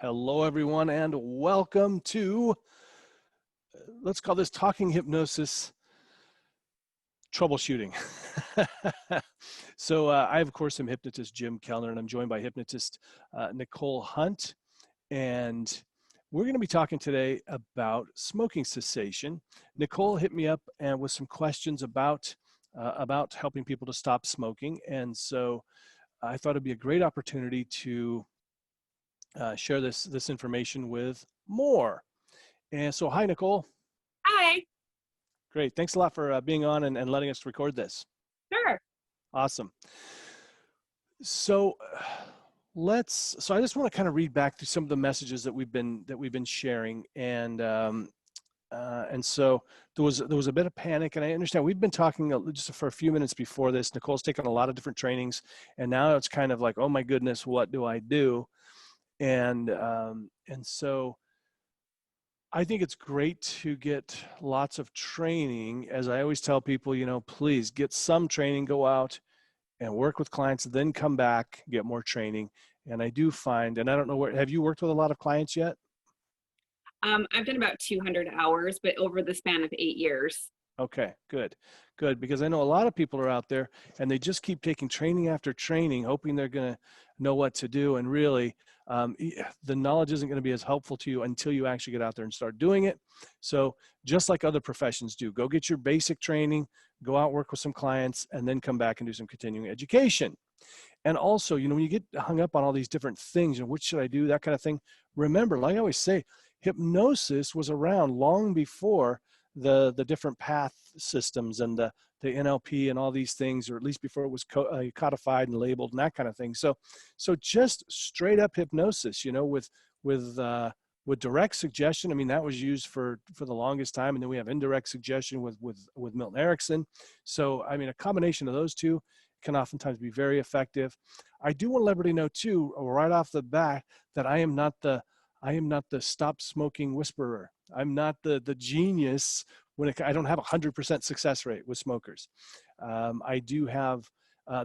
Hello, everyone, and welcome to, let's call this Talking Hypnosis Troubleshooting. So I, of course, am hypnotist Jim Kellner, and I'm joined by hypnotist Nicole Hunt. And we're going to be talking today about smoking cessation. Nicole hit me up and with some questions about helping people to stop smoking. And so I thought it'd be a great opportunity to share this information with more. And so, hi, Nicole. Hi. Great. Thanks a lot for being on and letting us record this. Sure. Awesome. So I just want to kind of read back through some of the messages that we've been sharing. And so there was a bit of panic, and I understand we've been talking just for a few minutes before this. Nicole's taken a lot of different trainings, and now it's kind of like, oh my goodness, what do I do? And so I think it's great to get lots of training. As I always tell people, please get some training, go out and work with clients, then come back, get more training. And I do find, and I don't know, have you worked with a lot of clients yet? I've done about 200 hours, but over the span of 8 years. Okay, good. Because I know a lot of people are out there and they just keep taking training after training, hoping they're going to know what to do. And really, the knowledge isn't going to be as helpful to you until you actually get out there and start doing it. So just like other professions do, go get your basic training, go out, work with some clients, and then come back and do some continuing education. And also, when you get hung up on all these different things, what should I do, that kind of thing, remember, like I always say, hypnosis was around long before the different path systems and the NLP and all these things, or at least before it was codified and labeled and that kind of thing. So just straight up hypnosis, with direct suggestion. I mean, that was used for the longest time, and then we have indirect suggestion with Milton Erickson. So I mean, a combination of those two can oftentimes be very effective. I do want to let everybody know too, right off the bat, that I am not the stop smoking whisperer. I'm not the genius I don't have 100% success rate with smokers. I do have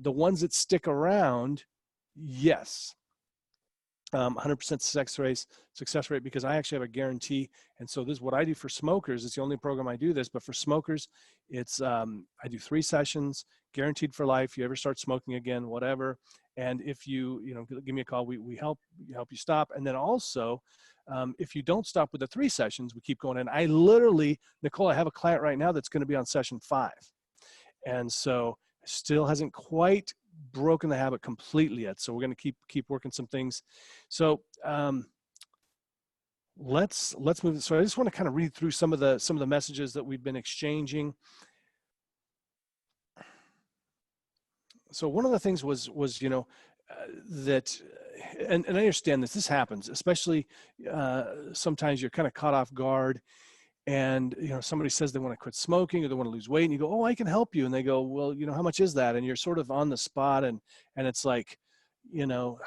the ones that stick around. Yes. 100% success rate, because I actually have a guarantee. And so this is what I do for smokers. It's the only program I do this, but for smokers, it's I do 3 sessions, guaranteed for life. You ever start smoking again, whatever. And if you give me a call, we help you stop. And then also, if you don't stop with the 3 sessions, we keep going. And I literally, Nicole, I have a client right now that's going to be on session 5. And so still hasn't quite broken the habit completely yet. So we're going to keep working some things. So let's move. So I just want to kind of read through some of the messages that we've been exchanging. So one of the things was that, and I understand this happens, especially sometimes you're kind of caught off guard, and somebody says they want to quit smoking or they want to lose weight, and you go, oh, I can help you, and they go, well, how much is that? And you're sort of on the spot, and it's like, you got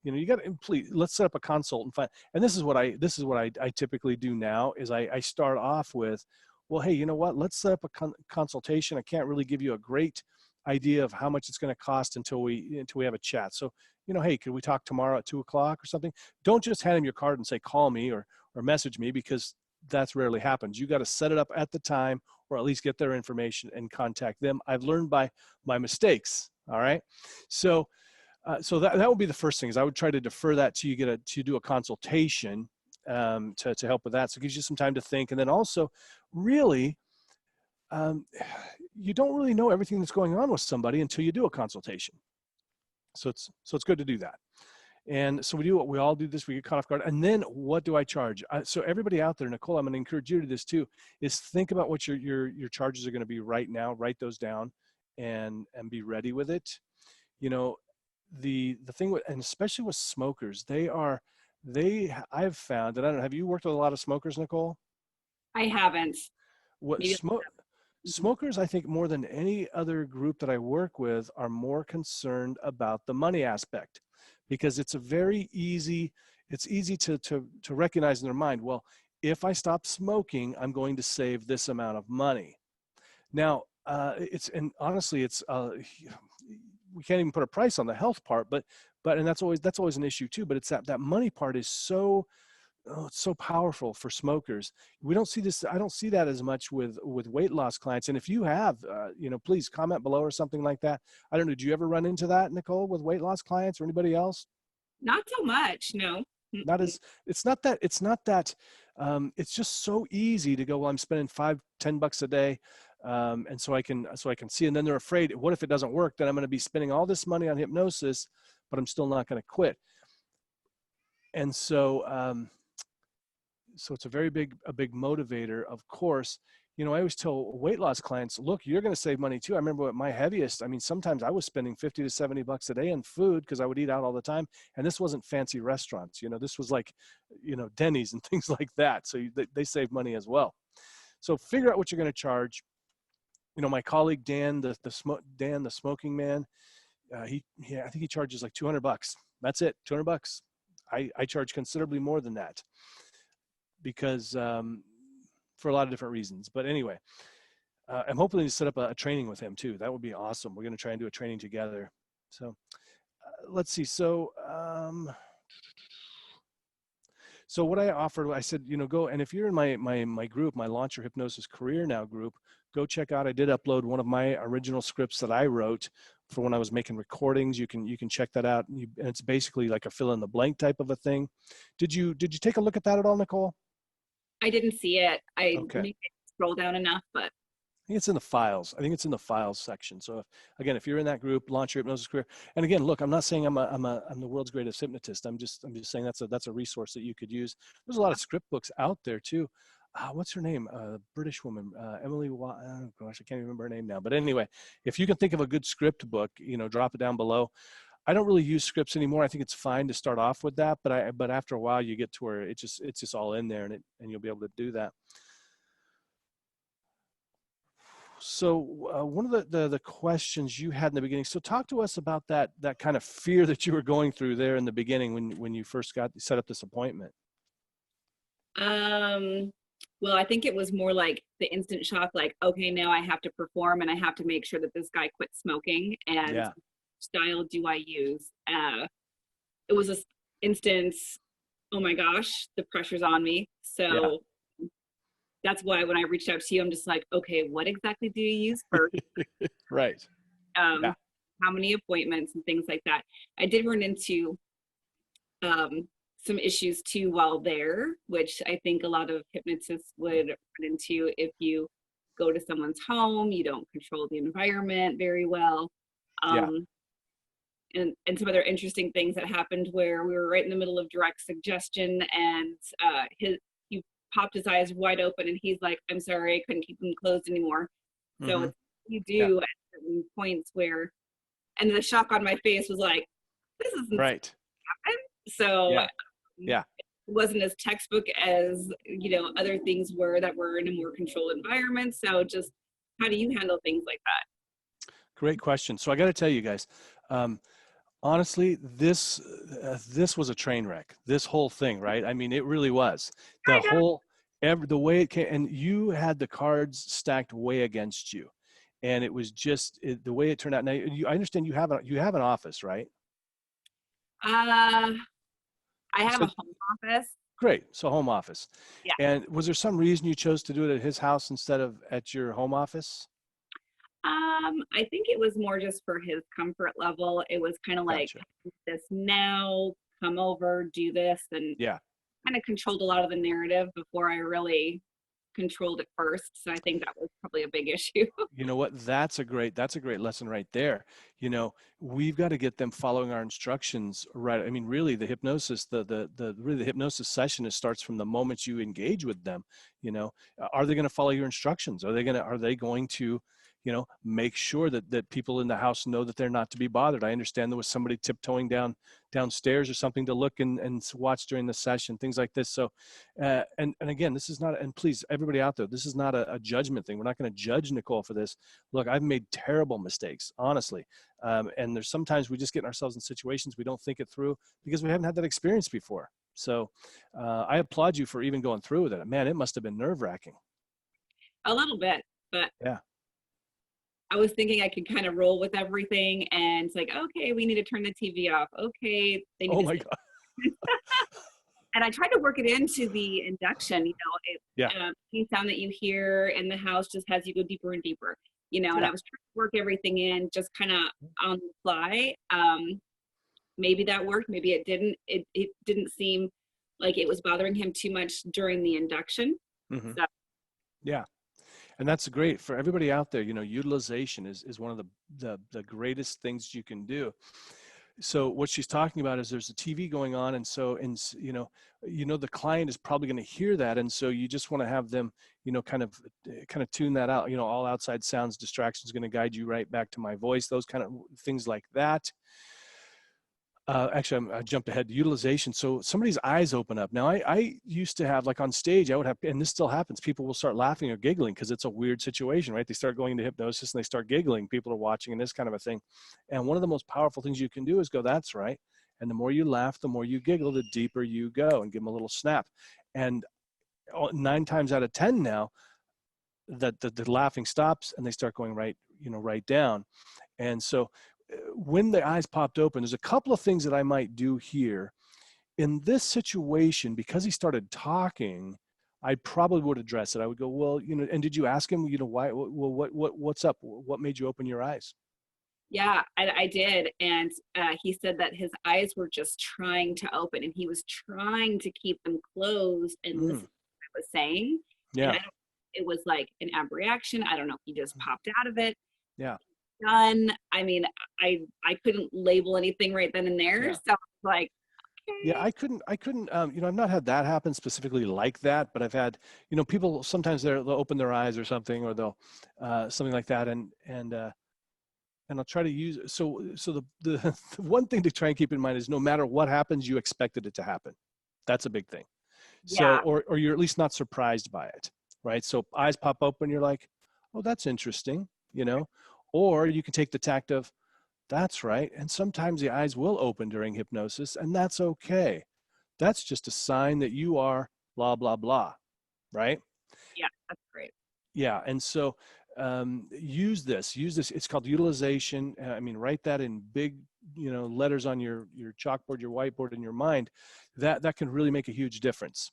to, please, let's set up a consult and find. And this is what I typically do now is I start off with, well, hey, you know what? Let's set up a consultation. I can't really give you a great idea of how much it's going to cost until we have a chat. So, hey, could we talk tomorrow at 2 o'clock or something? Don't just hand them your card and say, call me or message me, because that's rarely happens. You got to set it up at the time, or at least get their information and contact them. I've learned by my mistakes. All right. So that would be the first thing, is I would try to defer that to you do a consultation to help with that. So it gives you some time to think. And then also, really, you don't really know everything that's going on with somebody until you do a consultation. So it's good to do that. And so we all do this, we get caught off guard. And then what do I charge? So everybody out there, Nicole, I'm going to encourage you to do this too, is think about what your charges are going to be right now, write those down and be ready with it. The thing with, and especially with smokers, I've found, and I don't know, have you worked with a lot of smokers, Nicole? I haven't. Smokers, I think, more than any other group that I work with, are more concerned about the money aspect, because it's easy to recognize in their mind, well, if I stop smoking, I'm going to save this amount of money. Now, honestly, we can't even put a price on the health part, but and that's always an issue too. But it's that money part is so, oh, it's so powerful for smokers. We don't see this. I don't see that as much with weight loss clients. And if you have, please comment below or something like that. I don't know. Do you ever run into that, Nicole, with weight loss clients or anybody else? Not so much, no. Not as, it's not that, it's just so easy to go, well, I'm spending $5-10 a day. And so I can see, and then they're afraid, what if it doesn't work? Then I'm going to be spending all this money on hypnosis, but I'm still not going to quit. And so, so it's a big motivator, of course. I always tell weight loss clients, look, you're going to save money too. I remember at my heaviest, I mean, sometimes I was spending $50 to $70 a day on food because I would eat out all the time. And this wasn't fancy restaurants. This was like, Denny's and things like that. So they save money as well. So figure out what you're going to charge. My colleague, Dan, the smoking man, I think he charges like $200. That's it. $200. I charge considerably more than that because, for a lot of different reasons. But anyway, I'm hoping to set up a training with him too. That would be awesome. We're going to try and do a training together. So let's see. So what I offered, I said, go, and if you're in my group, my Launch Your Hypnosis Career Now group, go check out. I did upload one of my original scripts that I wrote for when I was making recordings. You can check that out. And it's basically like a fill in the blank type of a thing. Did you take a look at that at all, Nicole? I didn't see it. I Okay. didn't scroll down enough, but I think it's in the files. I think it's in the files section. So if you're in that group, Launch Your Hypnosis Career. And again, look, I'm not saying I'm the world's greatest hypnotist. I'm just saying that's a resource that you could use. There's a lot of script books out there too. What's her name? British woman, Emily. Oh gosh, I can't even remember her name now. But anyway, if you can think of a good script book, drop it down below. I don't really use scripts anymore. I think it's fine to start off with that, but after a while you get to where it's just all in there, and you'll be able to do that. So one of the questions you had in the beginning. So talk to us about that kind of fear that you were going through there in the beginning when you first set up this appointment. Well, I think it was more like the instant shock, like, okay, now I have to perform and I have to make sure that this guy quits smoking, and Yeah. style do I use? It was this instance, oh my gosh, the pressure's on me. So that's why when I reached out to you, I'm just like, okay, what exactly do you use first? Right. Yeah. How many appointments and things like that. I did run into some issues too while there, which I think a lot of hypnotists would run into. If you go to someone's home, you don't control the environment very well. And some other interesting things that happened where we were right in the middle of direct suggestion, and he popped his eyes wide open and he's like, I'm sorry, I couldn't keep them closed anymore. So it's, you do at certain points where, and the shock on my face was like, this isn't right. happen. So it wasn't as textbook as other things were that were in a more controlled environment. So just how do you handle things like that? Great question. So I got to tell you guys, honestly, this was a train wreck. This whole thing, right? I mean, it really was. The way it came, and you had the cards stacked way against you, and it was just the way it turned out. Now, I understand you have an office, right? I have a home office. Great. So home office. Yeah. And was there some reason you chose to do it at his house instead of at your home office? I think it was more just for his comfort level. It was kind of like, this now, come over, do this, and kind of controlled a lot of the narrative before I really controlled it first. So I think that was probably a big issue. You know what? That's a great lesson right there. We've got to get them following our instructions, right? I mean, really the hypnosis, the hypnosis session, it starts from the moment you engage with them. Are they going to follow your instructions? Are they going to make sure that people in the house know that they're not to be bothered? I understand there was somebody tiptoeing downstairs or something to look and watch during the session, things like this. So, and again, this is not, and please, everybody out there, this is not a judgment thing. We're not going to judge Nicole for this. Look, I've made terrible mistakes, honestly. And there's sometimes we just get ourselves in situations we don't think it through because we haven't had that experience before. So I applaud you for even going through with it. Man, it must have been nerve-wracking. A little bit, but yeah. I was thinking I could kind of roll with everything, and it's like, okay, we need to turn the TV off. Okay, they need Oh to my sit. God. And I tried to work it into the induction, Yeah. any sound that you hear in the house just has you go deeper and deeper, and Yeah. I was trying to work everything in just kind of on the fly. Maybe that worked, maybe it didn't. It didn't seem like it was bothering him too much during the induction. Hmm. So Yeah. And that's great for everybody out there. Utilization is one of the greatest things you can do. So what she's talking about is there's a TV going on, and so the client is probably going to hear that, and so you just want to have them kind of tune that out. All outside sounds, distractions, going to guide you right back to my voice. Those kind of things like that. Actually, I jumped ahead. Utilization. So somebody's eyes open up. Now, I used to have, like on stage, I would have, and this still happens, people will start laughing or giggling because it's a weird situation, right? They start going into hypnosis and they start giggling. People are watching and this kind of a thing. And one of the most powerful things you can do is go, that's right. And the more you laugh, the more you giggle, the deeper you go, and give them a little snap. And 9 times out of 10 now, that the laughing stops and they start going right down. And so when the eyes popped open, there's a couple of things that I might do here. In this situation, because he started talking, I probably would address it. I would go, well, and did you ask him, why, well, what's up? What made you open your eyes? yeah, I did, and he said that his eyes were just trying to open, and he was trying to keep them closed and listen to what I was saying. And Yeah. it was like an abreaction. I don't know if he just popped out of it. Yeah. Done. I mean, I couldn't label anything right then and there. Yeah. So I was like, Yeah, okay. I couldn't, I've not had that happen specifically like that, but I've had, people sometimes they'll open their eyes or something, or they'll, something like that. And I'll try to use, so the the one thing to try and keep in mind is no matter what happens, you expected it to happen. That's a big thing. So, Yeah, or you're at least not surprised by it, right? So eyes pop open, you're like, oh, that's interesting, or you can take the tact of, that's right. And sometimes the eyes will open during hypnosis, and that's okay. That's just a sign that you are blah, blah, blah, right? yeah, that's great. Yeah. And so use this. It's called utilization. I mean, write that in big, letters on your chalkboard, your whiteboard, in your mind. That can really make a huge difference.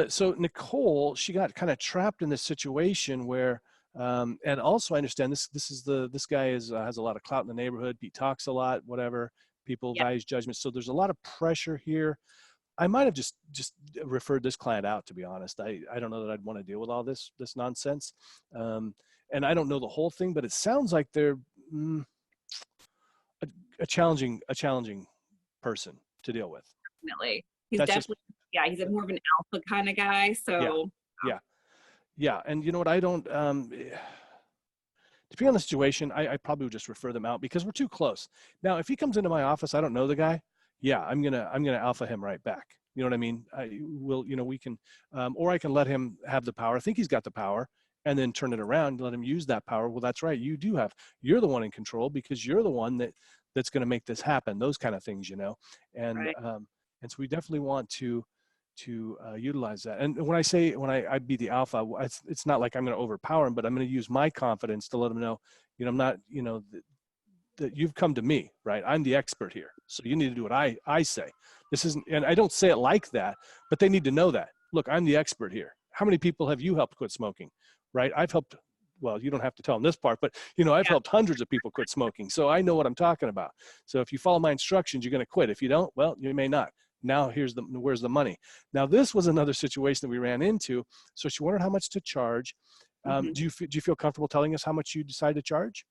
So Nicole, she got kind of trapped in this situation where, and also I understand this guy has a lot of clout in the neighborhood. He talks a lot, whatever. People Yeah, value his judgment. So there's a lot of pressure here. I might have just referred this client out, to be honest. I don't know that I'd want to deal with all this nonsense. And I don't know the whole thing, but it sounds like they're a, a challenging person to deal with. definitely. He's That's just, definitely, yeah, he's a more of an alpha kind of guy. yeah, So yeah, yeah. And you know what? I don't, depending on the situation, I probably would just refer them out because we're too close. Now, if he comes into my office, I don't know the guy. Yeah, I'm gonna alpha him right back. You know what I mean? I will, we can, or I can let him have the power. I think he's got the power, and then turn it around, let him use that power. Well, that's right. You're the one in control because you're the one that's going to make this happen. Those kind of things, and right. and so we definitely want to utilize that. And when I be the alpha, it's not like I'm going to overpower him, but I'm going to use my confidence to let him know, I'm not, that you've come to me, right? I'm the expert here. So you need to do what I say. This isn't, and I don't say it like that, but they need to know that. Look, I'm the expert here. How many people have you helped quit smoking, right? I've helped, well, you don't have to tell them this part, but I've Yeah, helped hundreds of people quit smoking. So I know what I'm talking about. So if you follow my instructions, you're going to quit. If you don't, well, you may not. Now where's the money? Now this was another situation that we ran into. So she wondered how much to charge. hmm Do you feel comfortable telling us how much you decide to charge?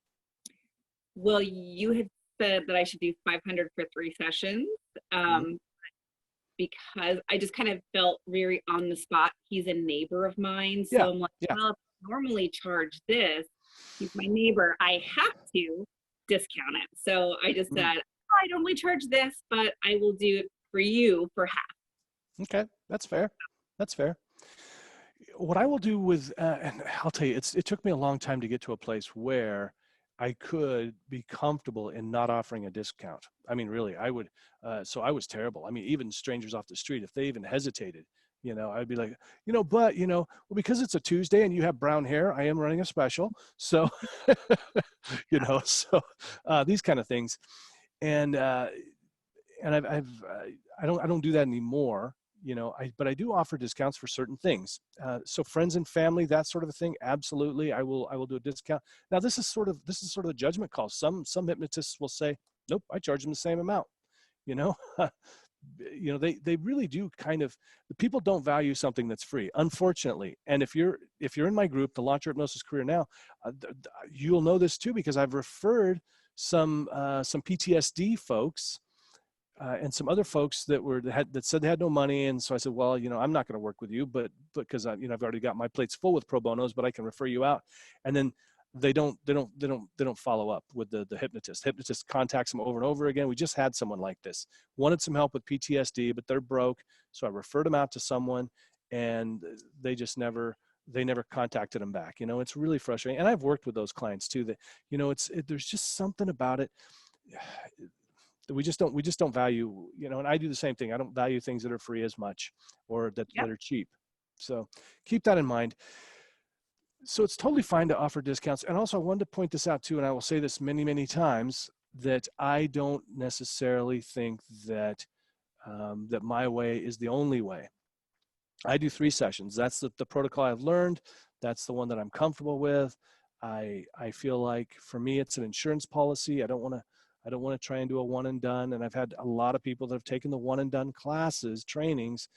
Well, you had said that I should do 500 for 3 sessions, Mhm. um, because I just kind of felt very on the spot. He's a neighbor of mine. Yeah. So I'm like, Yeah. well, if I normally charge this, he's my neighbor. I have to discount it. So I just Mhm. said, oh, I normally charge this, but I will do it for you for half. Okay. That's fair. That's fair. What I will do with, and I'll tell you, it took me a long time to get to a place where I could be comfortable in not offering a discount. I mean, really, I would, so I was terrible. I mean, even strangers off the street, if they even hesitated, I'd be like, but, well, because it's a Tuesday and you have brown hair, I am running a special. So, so these kind of things. And, I don't do that anymore, but I do offer discounts for certain things. So friends and family, that sort of a thing. Absolutely. I will do a discount. Now this is sort of a judgment call. Some hypnotists will say, nope, I charge them the same amount, you know, they really do the people don't value something that's free, unfortunately. And if you're in my group, the Launch Your Hypnosis Career Now, you'll know this too, because I've referred some PTSD folks and some other folks that said they had no money. And so I said, well, I'm not going to work with you, but because I've already got my plates full with pro bonos, but I can refer you out. And then they don't follow up with the hypnotist. Hypnotist contacts them over and over again. We just had someone like this, wanted some help with PTSD, but they're broke. So I referred them out to someone, and they never contacted them back. It's really frustrating. And I've worked with those clients too, that, there's just something about it that we just don't value, and I do the same thing. I don't value things that are free as much, or that are cheap. So keep that in mind. So it's totally fine to offer discounts. And also I wanted to point this out too, and I will say this many, many times, that I don't necessarily think that that my way is the only way. I do 3 sessions. That's the protocol I've learned. That's the one that I'm comfortable with. I feel like for me, it's an insurance policy. I don't want to try and do a one and done. And I've had a lot of people that have taken the one and done classes, trainings,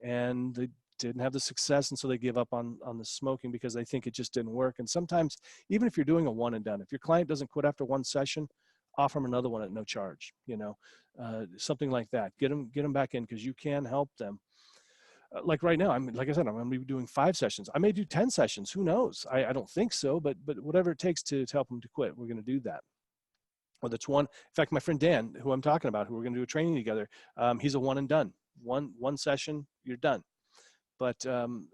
and they didn't have the success. And so they give up on the smoking because they think it just didn't work. And sometimes, even if you're doing a one and done, if your client doesn't quit after 1 session, offer them another one at no charge, something like that. Get them back in, because you can help them. Like right now, like I said, I'm going to be doing 5 sessions. I may do 10 sessions. Who knows? I don't think so, but whatever it takes to help them to quit, we're going to do that. Or that's one. In fact, my friend Dan, who I'm talking about, who we're going to do a training together, he's a one and done. One session, you're done. But so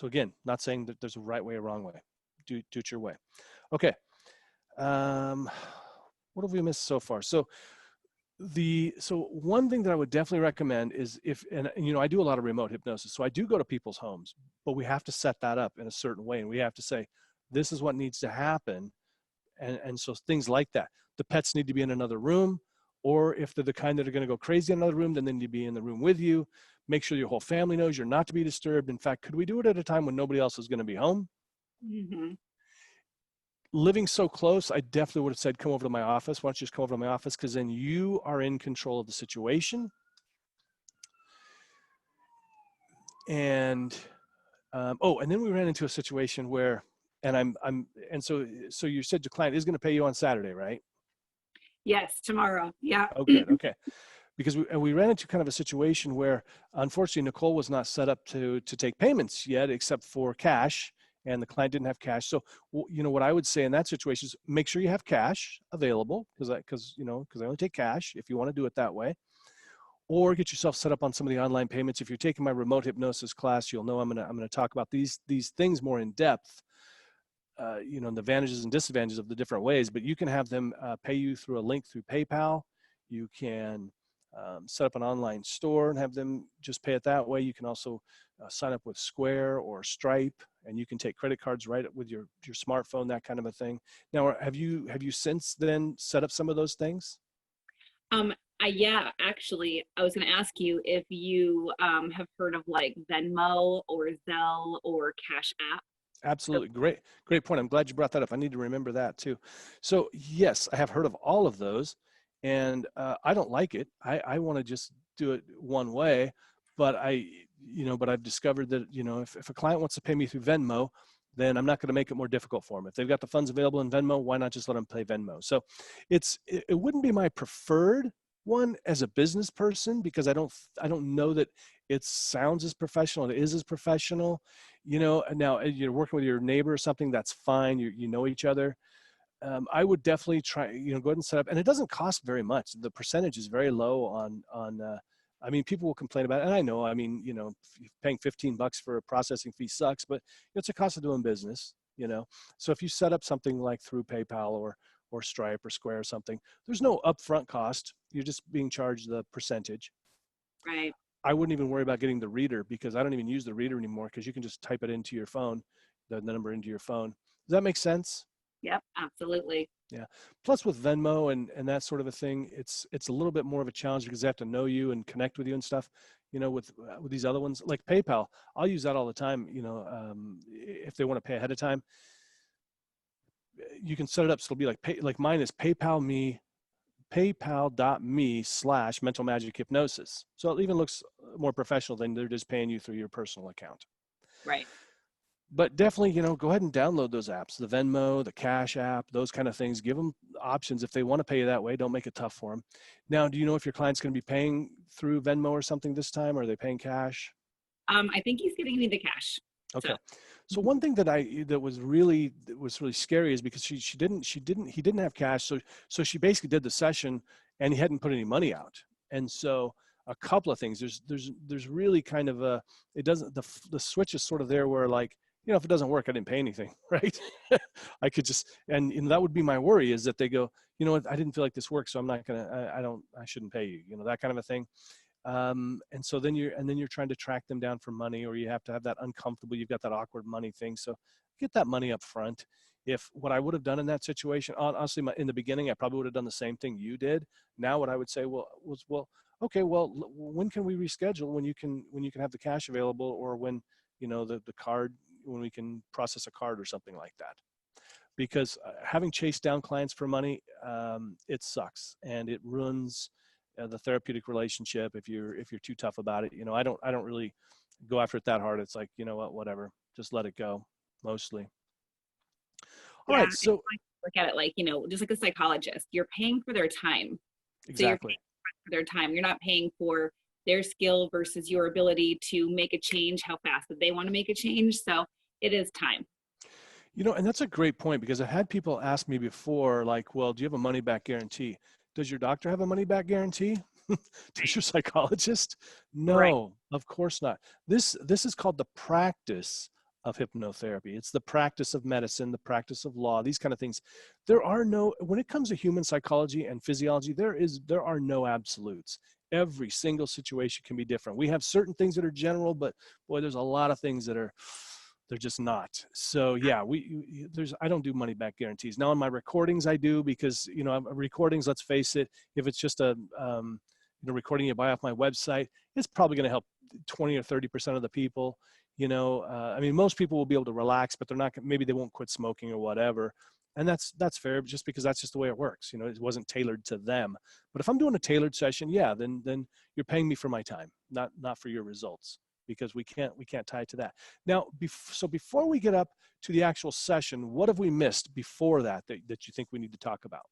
again, not saying that there's a right way or wrong way. Do it your way. Okay. What have we missed so far? So one thing that I would definitely recommend is I do a lot of remote hypnosis. So I do go to people's homes, but we have to set that up in a certain way. And we have to say, this is what needs to happen. And so things like that. The pets need to be in another room, or if they're the kind that are going to go crazy in another room, then they need to be in the room with you. Make sure your whole family knows you're not to be disturbed. In fact, could we do it at a time when nobody else is going to be home? Mm-hmm. Living so close, I definitely would have said, come over to my office. Why don't you just come over to my office? Because then you are in control of the situation. And and then we ran into a situation where, so you said your client is going to pay you on Saturday, right? Yes, tomorrow. Yeah. Oh, good. Okay. Because we ran into kind of a situation where, unfortunately, Nicole was not set up to take payments yet, except for cash, and the client didn't have cash. So, what I would say in that situation is make sure you have cash available, because I only take cash if you want to do it that way. Or get yourself set up on some of the online payments. If you're taking my remote hypnosis class, you'll know I'm gonna talk about these things more in depth. The advantages and disadvantages of the different ways, but you can have them pay you through a link through PayPal. You can set up an online store and have them just pay it that way. You can also sign up with Square or Stripe, and you can take credit cards right with your smartphone, that kind of a thing. Now, have you since then set up some of those things? Yeah, actually, I was going to ask you if you have heard of like Venmo or Zelle or Cash App. Absolutely. Great point. I'm glad you brought that up. I need to remember that too. So yes, I have heard of all of those, and I don't like it. I want to just do it one way, but I've discovered that, if a client wants to pay me through Venmo, then I'm not going to make it more difficult for them. If they've got the funds available in Venmo, why not just let them pay Venmo? So it wouldn't be my preferred one as a business person, because I don't know that it sounds as professional. It is as professional, now you're working with your neighbor or something, that's fine. You know each other. I would definitely try, go ahead and set up, and it doesn't cost very much. The percentage is very low on people will complain about it. And I know, paying $15 for a processing fee sucks, but it's a cost of doing business, So if you set up something like through PayPal or Stripe or Square or something, there's no upfront cost. You're just being charged the percentage. Right. I wouldn't even worry about getting the reader, because I don't even use the reader anymore, because you can just type it into your phone, the number into your phone. Does that make sense? Yep, absolutely. Yeah. Plus with Venmo and that sort of a thing, it's a little bit more of a challenge, because they have to know you and connect with you and stuff. With these other ones like PayPal, I'll use that all the time. If they want to pay ahead of time, you can set it up so it'll be like mine is paypal.me/mental magic hypnosis. So it even looks more professional than they're just paying you through your personal account. Right. But definitely, go ahead and download those apps, the Venmo, the Cash app, those kind of things. Give them options. If they want to pay you that way, don't make it tough for them. Now, do you know if your client's going to be paying through Venmo or something this time, or are they paying cash? I think he's getting me the cash. Okay. So one thing that was really scary is because he didn't have cash. So she basically did the session and he hadn't put any money out. And so a couple of things, there's really kind of the switch is sort of there where, like, if it doesn't work, I didn't pay anything, right? I could just, and that would be my worry, is that they go, you know what, I didn't feel like this worked, so I'm not going to, I shouldn't pay you, that kind of a thing. And so then you're trying to track them down for money, or you have to have that uncomfortable, you've got that awkward money thing. So get that money up front. If what I would have done in that situation, honestly, in the beginning, I probably would have done the same thing you did. Now what I would say, okay, when can we reschedule, when you can have the cash available, or when, the card, when we can process a card or something like that. Because having chased down clients for money, it sucks, and it ruins the therapeutic relationship if you're too tough about it. I don't really go after it that hard. It's like, whatever, just let it go, mostly. All right, so look at it like, just like a psychologist, you're paying for their time. Exactly. So you're paying for their time. You're not paying for their skill versus your ability to make a change, how fast that they want to make a change. So it is time. And that's a great point, because I've had people ask me before, like, well, do you have a money back guarantee? Does your doctor have a money back guarantee? Does your psychologist? No, right. Of course not. This is called the practice of hypnotherapy. It's the practice of medicine, the practice of law, these kind of things. When it comes to human psychology and physiology, there are no absolutes. Every single situation can be different. We have certain things that are general, but boy, there's a lot of things that they're just not. So yeah, I don't do money back guarantees. Now in my recordings I do, because, recordings, let's face it, if it's just a, recording you buy off my website, it's probably going to help 20 or 30% of the people. Most people will be able to relax, but maybe they won't quit smoking or whatever. And that's fair, just because that's just the way it works. It wasn't tailored to them. But if I'm doing a tailored session, yeah, then you're paying me for my time, not for your results, because we can't tie it to that. Now, so before we get up to the actual session, what have we missed before that you think we need to talk about?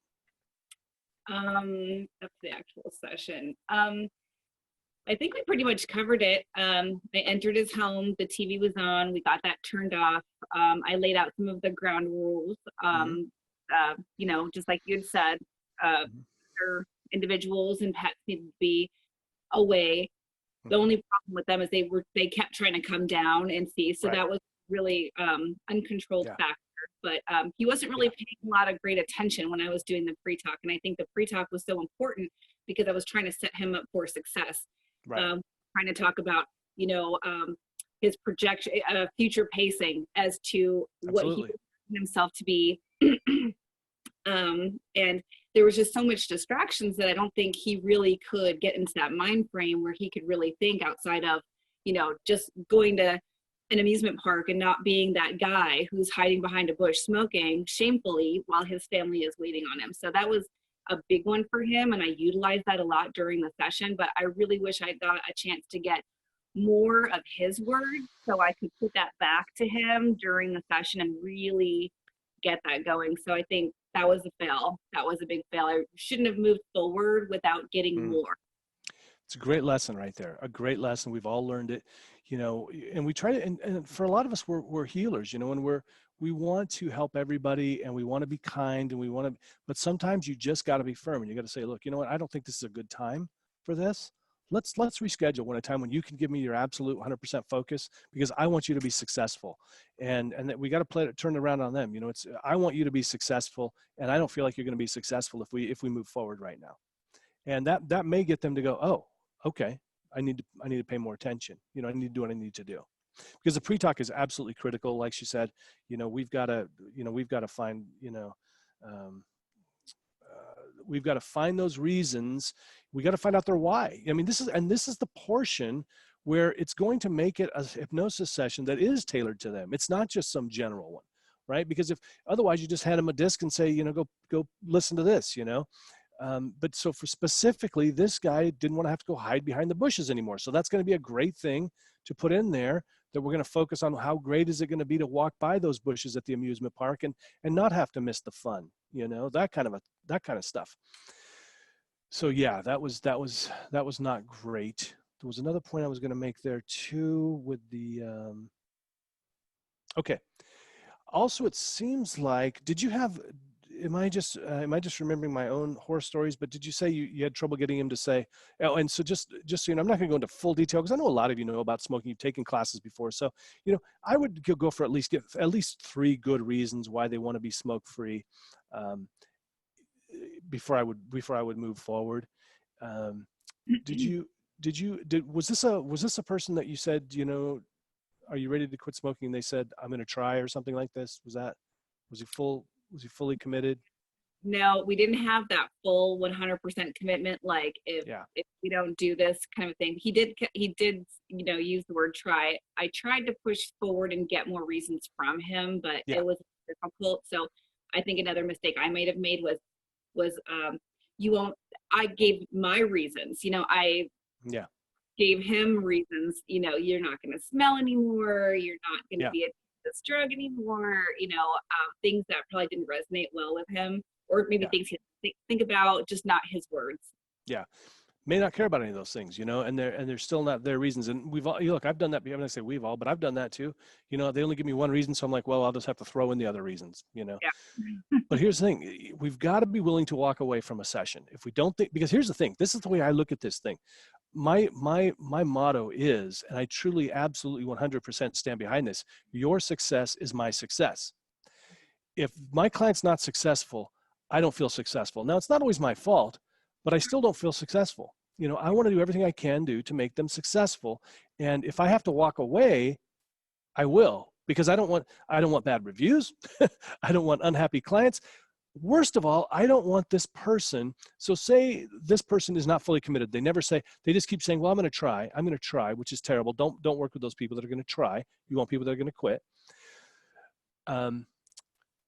Up to the actual session. I think we pretty much covered it. I entered his home, the TV was on, we got that turned off. I laid out some of the ground rules. Just like you had said, individuals and pets need to be away. The only problem with them is they kept trying to come down and see. So that was really uncontrolled factor. But he wasn't really paying a lot of great attention when I was doing the pre-talk. And I think the pre-talk was so important because I was trying to set him up for success. Trying to talk about, his projection, future pacing as to what he wanted himself to be. And there was just so much distractions that I don't think he really could get into that mind frame where he could really think outside of, just going to an amusement park and not being that guy who's hiding behind a bush smoking shamefully while his family is waiting on him. So that was a big one for him, and I utilized that a lot during the session, but I really wish I got a chance to get more of his words so I could put that back to him during the session and really get that going. So I think that was a fail. That was a big fail. I shouldn't have moved forward without getting more. It's a great lesson right there. A great lesson. We've all learned it, and we try to, and for a lot of us, we're healers, and we want to help everybody, and we want to be kind, and but sometimes you just got to be firm, and you got to say, look, you know what? I don't think this is a good time for this. Let's reschedule when a time when you can give me your absolute 100% focus, because I want you to be successful, and that we got to turn it around on them. I want you to be successful, and I don't feel like you're going to be successful if we move forward right now. And that may get them to go, oh, okay, I need to pay more attention. You know, I need to do what I need to do, because the pre-talk is absolutely critical. Like she said, you know, we've got to find, um, we've got to find those reasons. We got to find out their why. I mean, this is the portion where it's going to make it a hypnosis session that is tailored to them. It's not just some general one, right? Because if otherwise you just hand them a disc and say, you know, go listen to this, you know. But so for specifically, this guy didn't want to have to go hide behind the bushes anymore. So that's going to be a great thing to put in there, that we're going to focus on how great is it going to be to walk by those bushes at the amusement park and not have to miss the fun, you know, that kind of stuff. So yeah, that was not great. There was another point I was going to make there too with the, okay. Also, it seems like, did you have, am I just remembering my own horror stories, but did you say you had trouble getting him to say, oh, and so just so you know, I'm not going to go into full detail because I know a lot of you know about smoking, you've taken classes before. So, you know, I would go for at least 3 good reasons why they want to be smoke free, before I would move forward. Was this a person that you said, you know, are you ready to quit smoking? And they said, I'm going to try, or something like this. Was he fully committed? No, we didn't have that full 100% commitment. Like if we don't do this kind of thing, he did, you know, use the word try. I tried to push forward and get more reasons from him, but it was difficult. So I think another mistake I might have made was you won't, I gave my reasons, you know, I gave him reasons, you know, you're not going to smell anymore. You're not going to be addicted to this drug anymore. You know, things that probably didn't resonate well with him, or maybe things he think about, just not his words. Yeah. May not care about any of those things, you know, and they're still not their reasons. And we've all, look, I've done that. I'm going to say we've all, but I've done that too. You know, they only give me one reason. So I'm like, well, I'll just have to throw in the other reasons, you know. Yeah. But here's the thing. We've got to be willing to walk away from a session. If we don't think, because here's the thing, this is the way I look at this thing. My motto is, and I truly, absolutely 100% stand behind this, your success is my success. If my client's not successful, I don't feel successful. Now, it's not always my fault, but I still don't feel successful. You know, I want to do everything I can do to make them successful. And if I have to walk away, I will, because I don't want bad reviews. I don't want unhappy clients. Worst of all, I don't want this person. So say this person is not fully committed. They never say, they just keep saying, well, I'm going to try, which is terrible. Don't work with those people that are going to try. You want people that are going to quit.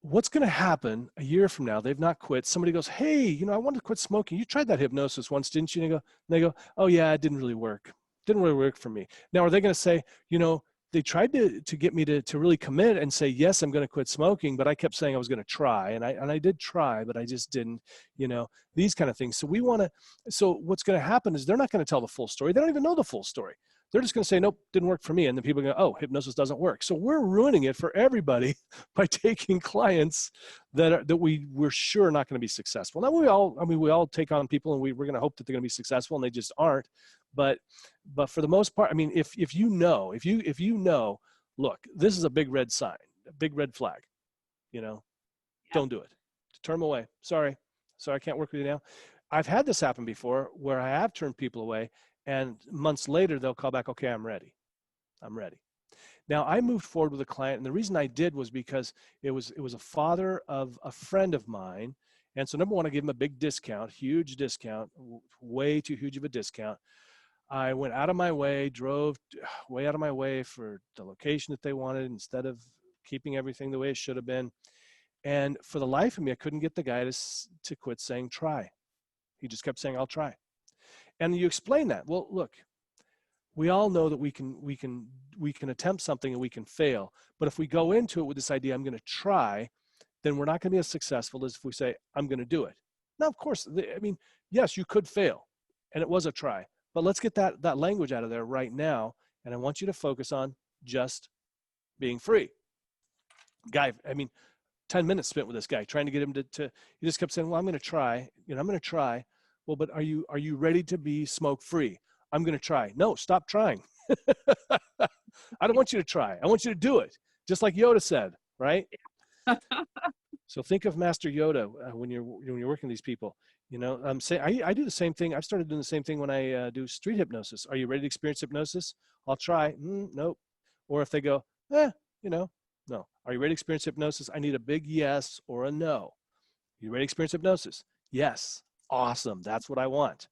What's going to happen a year from now? They've not quit. Somebody goes, hey, you know, I wanted to quit smoking. You tried that hypnosis once, didn't you? And they go, oh yeah, it didn't really work. Didn't really work for me. Now, are they going to say, you know, they tried to get me to really commit and say, yes, I'm going to quit smoking, but I kept saying I was going to try. And I did try, but I just didn't, you know, these kind of things. So so what's going to happen is they're not going to tell the full story. They don't even know the full story. They're just going to say, nope, didn't work for me. And then people are going to go, oh, hypnosis doesn't work. So we're ruining it for everybody by taking clients that we're sure not going to be successful. Now we all take on people and we're going to hope that they're going to be successful, and they just aren't. But for the most part, I mean, if you know, look, this is a big red sign, a big red flag, you know, don't do it. Turn them away. Sorry, I can't work with you now. I've had this happen before where I have turned people away, and months later they'll call back, okay, I'm ready. Now I moved forward with a client, and the reason I did was because it was a father of a friend of mine. And so number one, I gave him a big discount, huge discount, way too huge of a discount. I went out of my way, drove way out of my way for the location that they wanted instead of keeping everything the way it should have been. And for the life of me, I couldn't get the guy to quit saying try. He just kept saying, I'll try. And you explain that. Well, look, we all know that we can attempt something and we can fail. But if we go into it with this idea, I'm going to try, then we're not going to be as successful as if we say, I'm going to do it. Now, of course, I mean, yes, you could fail, and it was a try. But let's get that language out of there right now. And I want you to focus on just being free. Guy, I mean, 10 minutes spent with this guy trying to get him to he just kept saying, well, I'm going to try. You know, I'm going to try. Well, but are you ready to be smoke free? I'm going to try. No, stop trying. I don't want you to try. I want you to do it. Just like Yoda said, right? So think of Master Yoda when you're working with these people. Say I do the same thing. I've started doing the same thing when I do street hypnosis. Are you ready to experience hypnosis? I'll try. Nope. Or if they go, no. Are you ready to experience hypnosis? I need a big yes or a no. You ready to experience hypnosis? Yes. Awesome. That's what I want.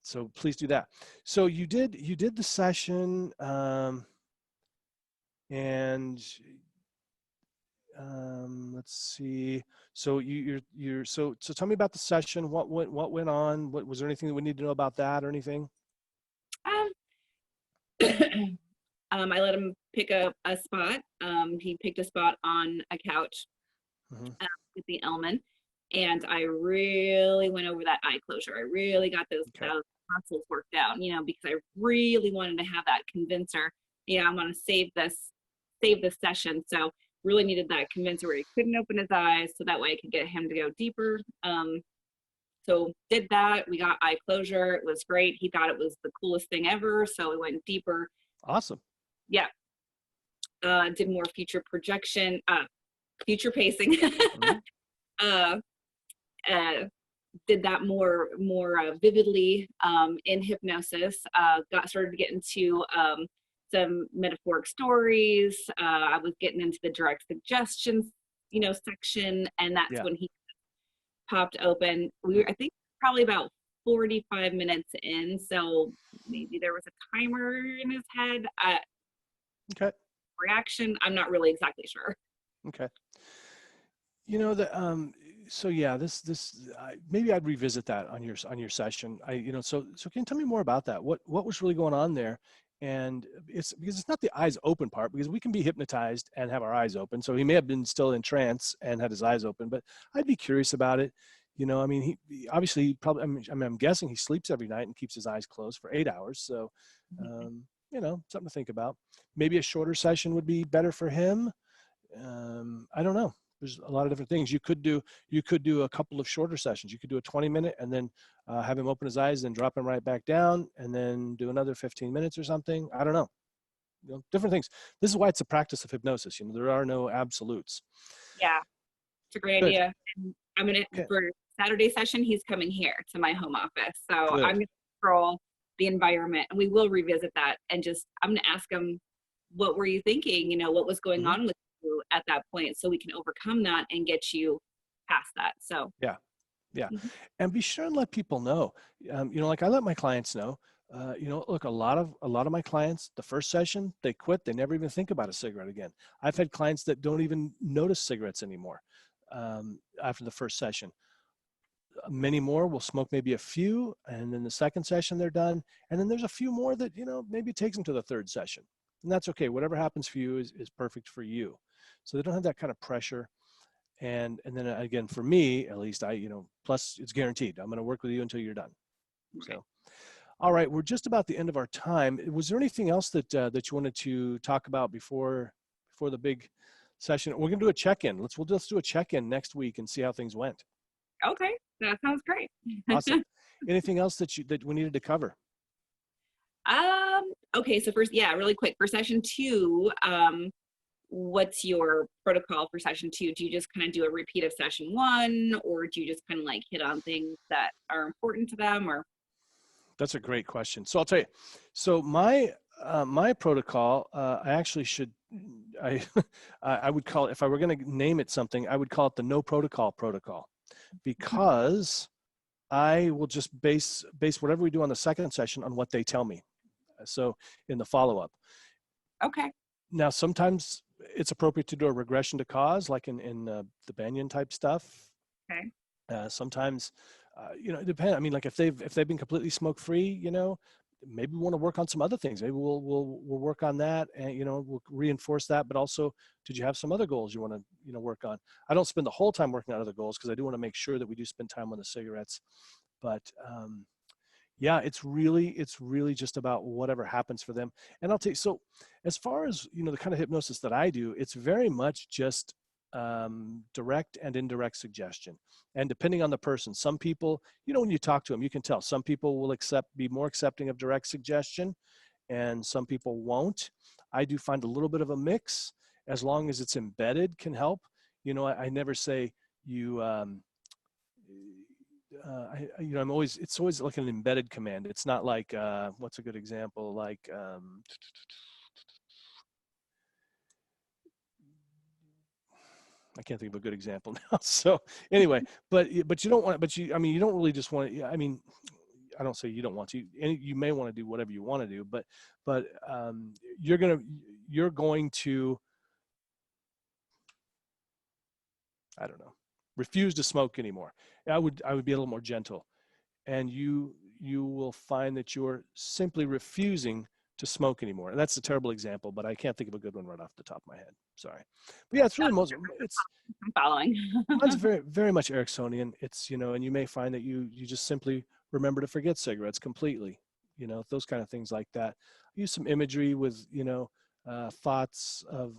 So please do that. So you did the session, and let's see. So so tell me about the session. What went on? What was there anything that we need to know about that or anything? Um, I let him pick a spot. He picked a spot on a couch Mm-hmm. with the Elman, and I really went over that eye closure. I really got those muscles worked out, because I really wanted to have that convincer. I'm going to save this session. So really needed that convincer where he couldn't open his eyes, so that way I could get him to go deeper. So did that. We got eye closure. It was great. He thought it was the coolest thing ever. So we went deeper. Awesome. Yeah. Did more future projection, future pacing. Mm-hmm. Did that more vividly in hypnosis. Started to get into some metaphoric stories. I was getting into the direct suggestions, section, and that's when he popped open. I think probably about 45 minutes in, so maybe there was a timer in his head. Reaction, I'm not really exactly sure. Okay. So yeah, maybe I'd revisit that on your session. So can you tell me more about that? What was really going on there? And it's because it's not the eyes open part, because we can be hypnotized and have our eyes open. So he may have been still in trance and had his eyes open, but I'd be curious about it. He obviously probably, I'm guessing he sleeps every night and keeps his eyes closed for 8 hours. So, something to think about. Maybe a shorter session would be better for him. I don't know. There's a lot of different things you could do. You could do a couple of shorter sessions. You could do a 20-minute and then have him open his eyes, then drop him right back down, and then do another 15 minutes or something. I don't know. Different things. This is why it's a practice of hypnosis. There are no absolutes. Yeah, it's a great idea. I'm gonna for Saturday session. He's coming here to my home office, so I'm gonna control the environment, and we will revisit that. And I'm gonna ask him, what were you thinking? What was going on with you at that point, so we can overcome that and get you past that. So yeah. And be sure and let people know. Like I let my clients know. Look, a lot of my clients, the first session, they quit. They never even think about a cigarette again. I've had clients that don't even notice cigarettes anymore after the first session. Many more will smoke maybe a few, and then the second session they're done. And then there's a few more that, maybe it takes them to the third session. And that's okay. Whatever happens for you is perfect for you. So they don't have that kind of pressure. And then again, for me, at least plus it's guaranteed. I'm going to work with you until you're done. So, all right, we're just about the end of our time. Was there anything else that you wanted to talk about before the big session? We're going to do a check-in. Let's do a check-in next week and see how things went. Okay, that sounds great. Awesome. Anything else that we needed to cover? Okay, so first, really quick, for session 2, what's your protocol for session 2? Do you just kind of do a repeat of session 1, or do you just kind of like hit on things that are important to them? Or that's a great question. So I'll tell you. So my protocol, I actually I would call it, if I were going to name it something, I would call it the no protocol, because I will just base whatever we do on the second session on what they tell me. So in the follow-up. Okay. Now, sometimes it's appropriate to do a regression to cause, like in the Banyan type stuff. Okay. Sometimes, it depends. Like if they've been completely smoke-free, maybe we want to work on some other things. Maybe we'll work on that, and we'll reinforce that. But also, did you have some other goals you want to work on? I don't spend the whole time working on other goals, because I do want to make sure that we do spend time on the cigarettes. But yeah, it's really just about whatever happens for them. And I'll tell you, so as far as the kind of hypnosis that I do, it's very much just direct and indirect suggestion. And depending on the person, some people, when you talk to them, you can tell some people will be more accepting of direct suggestion, and some people won't. I do find a little bit of a mix, as long as it's embedded, can help. I never say you, I'm always, it's always like an embedded command. It's not like, what's a good example? Like, I can't think of a good example now. So anyway, but you don't want, but you, I mean, you don't really just want to, I mean, I don't say you don't want to, and you may want to do whatever you want to do, but you're going to, I don't know, refuse to smoke anymore. I would be a little more gentle, and you will find that you're simply refusing to smoke anymore. And that's a terrible example, but I can't think of a good one right off the top of my head. Sorry. But yeah, it's really I'm following. mine's very, very much Ericksonian. It's, and you may find that you just simply remember to forget cigarettes completely, those kind of things like that. Use some imagery with, thoughts of,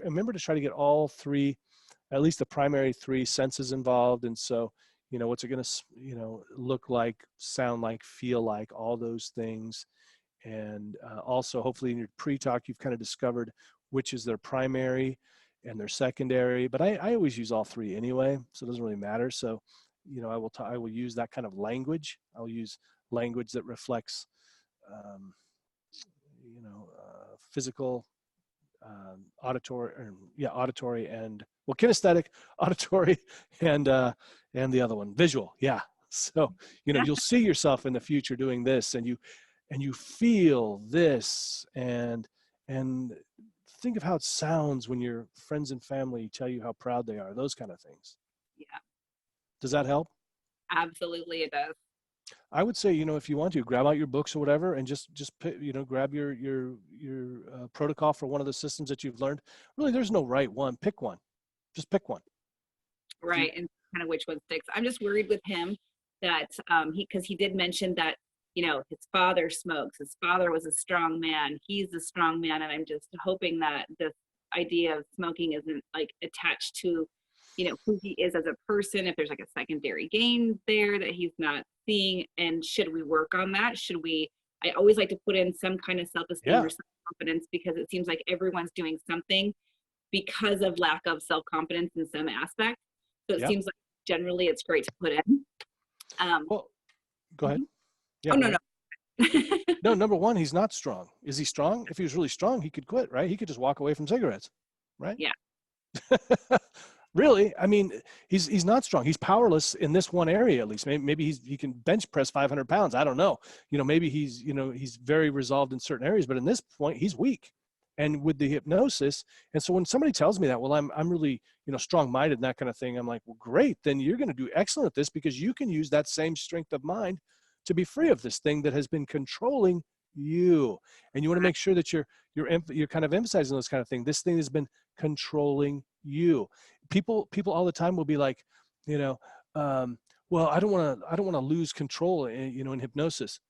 remember to try to get all three, at least the primary three senses involved. And so, what's it going to, look like, sound like, feel like, all those things. And also, hopefully in your pre-talk, you've kind of discovered which is their primary and their secondary. But I always use all three anyway, so it doesn't really matter. So, I will use that kind of language. I'll use language that reflects, physical, auditory and, well, kinesthetic, auditory, and the other one, visual. Yeah. So, you'll see yourself in the future doing this, and you feel this, and think of how it sounds when your friends and family tell you how proud they are, those kind of things. Yeah. Does that help? Absolutely, it does. I would say, if you want to, grab out your books or whatever, and just grab your protocol for one of the systems that you've learned. Really, there's no right one. Pick one. Just pick one. Right, and kind of which one sticks. I'm just worried with him that because he did mention that his father smokes. His father was a strong man. He's a strong man, and I'm just hoping that this idea of smoking isn't like attached to who he is as a person, if there's like a secondary gain there that he's not seeing, and should we work on that? I always like to put in some kind of self-esteem or self-confidence, because it seems like everyone's doing something because of lack of self-confidence in some aspect. So it seems like generally it's great to put in. Well, go ahead. Yeah, oh, no. No, number one, he's not strong. Is he strong? If he was really strong, he could quit, right? He could just walk away from cigarettes, right? Yeah. Really, I mean, he's not strong. He's powerless in this one area, at least. Maybe he can bench press 500 pounds. I don't know. Maybe he's very resolved in certain areas, but in this point, he's weak. And with the hypnosis, and so when somebody tells me that, well, I'm really strong-minded and that kind of thing, I'm like, well, great. Then you're going to do excellent at this, because you can use that same strength of mind to be free of this thing that has been controlling you. And you want to make sure that you're kind of emphasizing those kind of things. This thing has been controlling you. People all the time will be like, well, I don't want to lose control in hypnosis.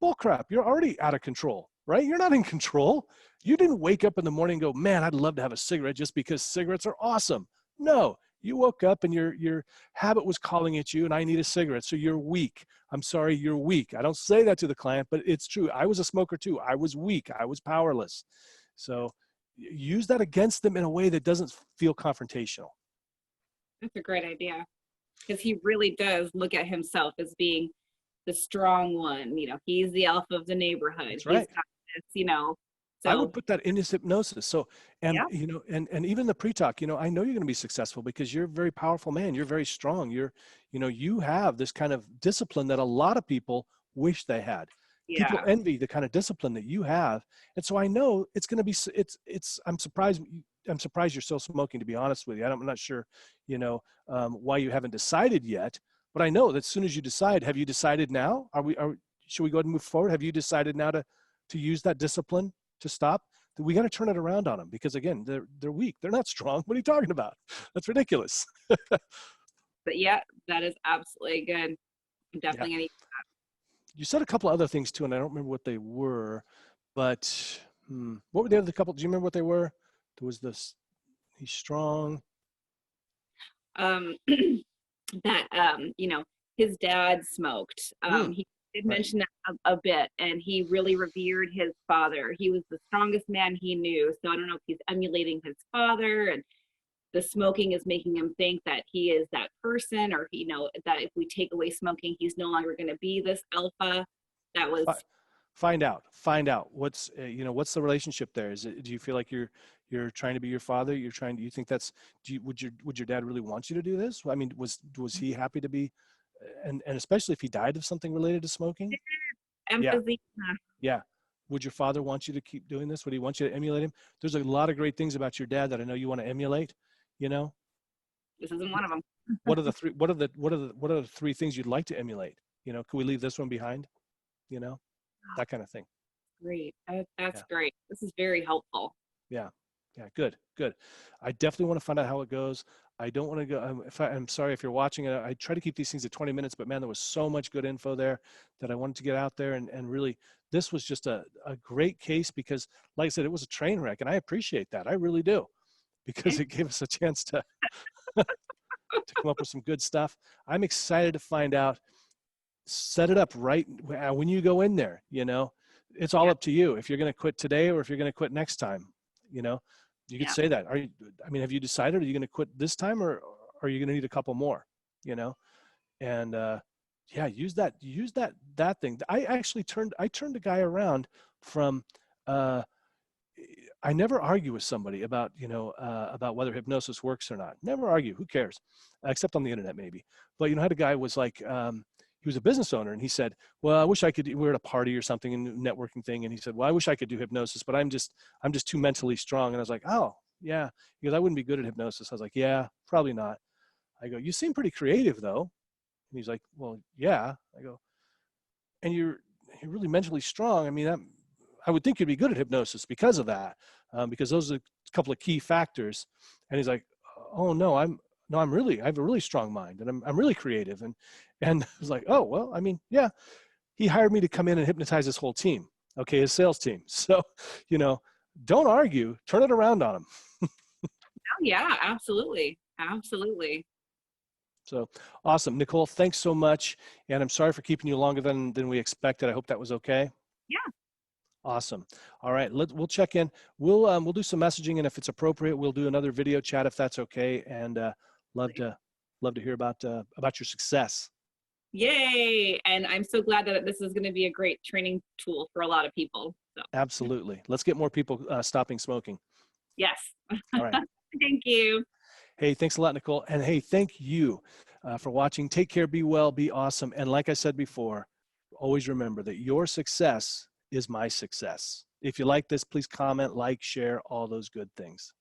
Bull crap. You're already out of control, right? You're not in control. You didn't wake up in the morning and go, man, I'd love to have a cigarette just because cigarettes are awesome. No, you woke up and your habit was calling at you, and I need a cigarette. So you're weak. I'm sorry, you're weak. I don't say that to the client, but it's true. I was a smoker too. I was weak. I was powerless. So use that against them in a way that doesn't feel confrontational. That's a great idea, because he really does look at himself as being the strong one. He's the alpha of the neighborhood. That's right. He's got this, So, I would put that in his hypnosis. So, and and even the pre-talk, I know you're going to be successful because you're a very powerful man. You're very strong. You have this kind of discipline that a lot of people wish they had. Yeah. People envy the kind of discipline that you have. And so I know it's going to be, I'm surprised you're still smoking, to be honest with you. I'm not sure, why you haven't decided yet, but I know that as soon as you decide, have you decided now? Should we go ahead and move forward? Have you decided now to use that discipline to stop? We got to turn it around on them, because again, they're weak. They're not strong. What are you talking about? That's ridiculous. But yeah, that is absolutely good. I'm definitely going to use that. You said a couple of other things too, and I don't remember what they were, but what were the other couple? Do you remember what they were? There was this, he's strong. That, his dad smoked. He did mention that a bit, and he really revered his father. He was the strongest man he knew. So I don't know if he's emulating his father, and the smoking is making him think that he is that person, or he, you know, that if we take away smoking, he's no longer going to be this alpha. That was Find out what's you know, what's the relationship there. Is it, do you feel like you're trying to be your father? You're trying, do you think that's, would your dad really want you to do this? I mean, was he happy to be, and especially if he died of something related to smoking? Yeah. empathy. Yeah. Would your father want you to keep doing this? Would he want you to emulate him? There's a lot of great things about your dad that I know you want to emulate, you know. This isn't one of them. What are the three, what are the three things you'd like to emulate? You know, can we leave this one behind? You know, that kind of thing. Great. That's Yeah. great. This is very helpful. Yeah. Yeah. Good. Good. I definitely want to find out how it goes. I don't want to go. I'm sorry if you're watching it. I try to keep these things at 20 minutes, but man, there was so much good info there that I wanted to get out there. And really, this was just a great case because, like I said, it was a train wreck. And I appreciate that. I really do, because it gave us a chance to, to come up with some good stuff. I'm excited to find out. Set it up right when you go in there. You know, it's all up to you if you're going to quit today or if you're going to quit next time. You know, you could say that. Are you, I mean, have you decided, are you going to quit this time, or are you going to need a couple more, you know? And yeah, use that thing. I turned a guy around from, I never argue with somebody about, you know, about whether hypnosis works or not. Never argue. Who cares? Except on the internet, maybe. But, you know, I had a guy was like, he was a business owner, and he said, well, I wish I could, we were at a party or something, and networking thing. And he said, well, I wish I could do hypnosis, but I'm just too mentally strong. And I was like, oh yeah. He goes, I wouldn't be good at hypnosis. I was like, yeah, probably not. I go, you seem pretty creative though. And he's like, well, yeah. I go, and you're really mentally strong. I mean, I would think you'd be good at hypnosis because of that, because those are a couple of key factors. And he's like, oh no, I have a really strong mind, and I'm really creative. And I was like, oh, well, I mean, yeah, he hired me to come in and hypnotize his whole team. Okay. His sales team. So, you know, don't argue, turn it around on him. Oh yeah, absolutely. Absolutely. So awesome. Nicole, thanks so much. And I'm sorry for keeping you longer than we expected. I hope that was okay. Yeah. Awesome. All right. We'll check in. We'll do some messaging, and if it's appropriate, we'll do another video chat if that's okay. And love to hear about your success. Yay. And I'm so glad that this is going to be a great training tool for a lot of people. So Absolutely. Let's get more people stopping smoking. yes. All right. Thank you. Hey, thanks a lot, Nicole. And hey, thank you for watching. Take care, be well, be awesome. And like I said before, always remember that your success is my success. If you like this, please comment, like, share, all those good things.